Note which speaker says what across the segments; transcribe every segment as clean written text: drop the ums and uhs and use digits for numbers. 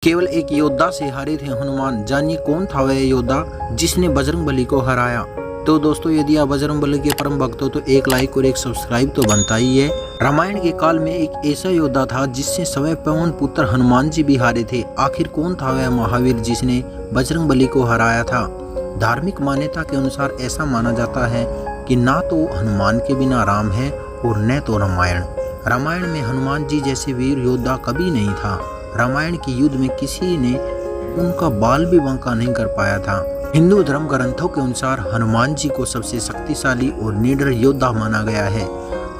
Speaker 1: केवल एक योद्धा से हारे थे हनुमान। जानिए कौन था वह योद्धा जिसने बजरंगबली को हराया। तो दोस्तों, यदि आप बजरंगबली के परम भक्त हो तो एक लाइक और एक सब्सक्राइब तो बनता ही है। रामायण के काल में एक ऐसा योद्धा था जिससे स्वयं पवन पुत्र हनुमान जी भी हारे थे। आखिर कौन था वह महावीर जिसने बजरंगबली को हराया था। धार्मिक मान्यता के अनुसार ऐसा माना जाता है कि ना तो हनुमान के बिना राम है और न तो रामायण। रामायण में हनुमान जी जैसे वीर योद्धा कभी नहीं था। रामायण के युद्ध में किसी ने उनका बाल भी बांका नहीं कर पाया था। हिंदू धर्म ग्रंथों के अनुसार हनुमान जी को सबसे शक्तिशाली और निडर योद्धा माना गया है।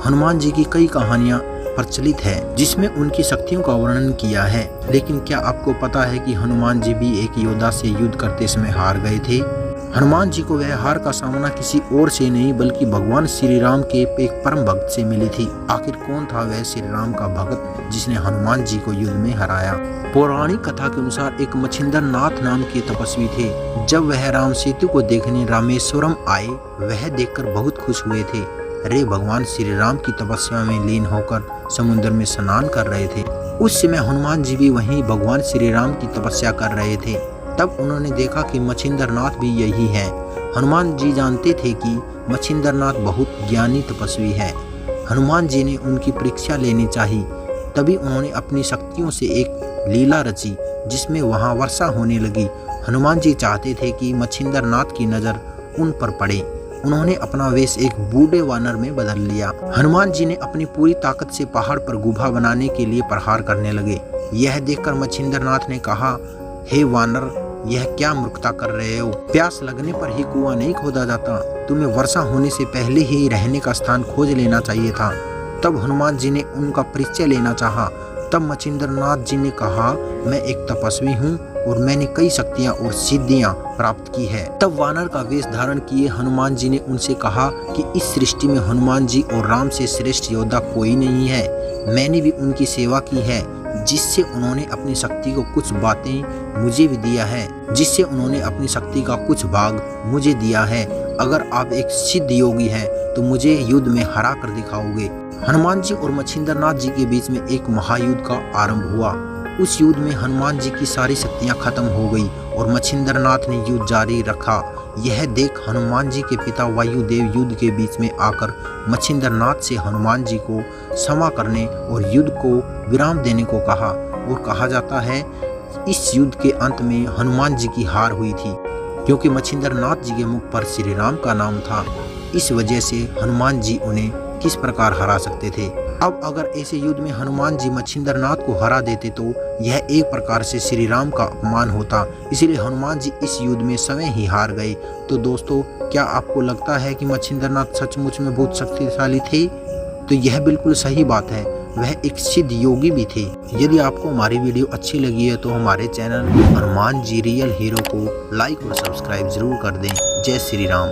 Speaker 1: हनुमान जी की कई कहानियां प्रचलित है जिसमें उनकी शक्तियों का वर्णन किया है। लेकिन क्या आपको पता है कि हनुमान जी भी एक योद्धा से युद्ध करते समय हार गए थे। हनुमान जी को वह हार का सामना किसी और से नहीं बल्कि भगवान श्री राम के एक परम भक्त से मिली थी। आखिर कौन था वह श्री राम का भक्त जिसने हनुमान जी को युद्ध में हराया। पौराणिक कथा के अनुसार एक मच्छिंद्र नाथ नाम के तपस्वी थे। जब वह राम सेतु को देखने रामेश्वरम आए, वह देखकर बहुत खुश हुए थे। रे भगवान श्री राम की तपस्या में लीन होकर समुद्र में स्नान कर रहे थे। उस समय हनुमान जी भी वहीं भगवान श्री राम की तपस्या कर रहे थे। तब उन्होंने देखा कि मच्छिंद्र नाथ भी यही है। हनुमान जी जानते थे कि मच्छिंद्र नाथ बहुत ज्ञानी तपस्वी है। हनुमान जी ने उनकी परीक्षा लेनी चाहिए। तभी उन्होंने अपनी शक्तियों से एक लीला रची जिसमें वहां वर्षा होने लगी। हनुमान जी चाहते थे कि मच्छिंद्र नाथ की नजर उन पर पड़े। उन्होंने अपना वेश एक बूढ़े वानर में बदल लिया। हनुमान जी ने अपनी पूरी ताकत से पहाड़ पर गुफा बनाने के लिए प्रहार करने लगे। यह देखकर मच्छिंद्र नाथ ने कहा, हे वानर, यह क्या मूर्खता कर रहे हो। प्यास लगने पर ही कुआं नहीं खोदा जाता। तुम्हें वर्षा होने से पहले ही रहने का स्थान खोज लेना चाहिए था। तब हनुमान जी ने उनका परिचय लेना चाहा। तब मच्छिंद्र नाथ जी ने कहा, मैं एक तपस्वी हूँ और मैंने कई शक्तियाँ और सिद्धियाँ प्राप्त की है। तब वानर का वेश धारण किए हनुमान जी ने उनसे कहा कि इस सृष्टि में हनुमान जी और राम से श्रेष्ठ योद्धा कोई नहीं है। मैंने भी उनकी सेवा की है जिससे उन्होंने अपनी शक्ति को कुछ बातें मुझे भी दिया है, जिससे उन्होंने अपनी शक्ति का कुछ भाग मुझे दिया है। अगर आप एक सिद्ध योगी हैं तो मुझे युद्ध में हरा कर दिखाओगे। हनुमान जी और मच्छिंद्र नाथ जी के बीच में एक महायुद्ध का आरंभ हुआ। उस युद्ध में हनुमान जी की सारी शक्तियां खत्म हो गई और मच्छिंद्र नाथ ने युद्ध जारी रखा। यह देख हनुमान जी के पिता वायुदेव युद्ध के बीच में आकर मच्छिंद्र नाथ से हनुमान जी को क्षमा करने और युद्ध को विराम देने को कहा। और कहा जाता है इस युद्ध के अंत में हनुमान जी की हार हुई थी क्योंकि मच्छिंद्र नाथ जी के मुख पर श्री राम का नाम था। इस वजह से हनुमान जी उन्हें किस प्रकार हरा सकते थे। अब अगर ऐसे युद्ध में हनुमान जी मच्छिंद्र नाथ को हरा देते तो यह एक प्रकार से श्री राम का अपमान होता। इसलिए हनुमान जी इस युद्ध में स्वयं ही हार गए। तो दोस्तों, क्या आपको लगता है कि मच्छिंद्र नाथ सचमुच में बहुत शक्तिशाली थे? तो यह बिल्कुल सही बात है, वह एक सिद्ध योगी भी थे। यदि आपको हमारी वीडियो अच्छी लगी है तो हमारे channel Hanuman ji real hero को लाइक और सब्सक्राइब जरूर कर दें। जय श्री राम।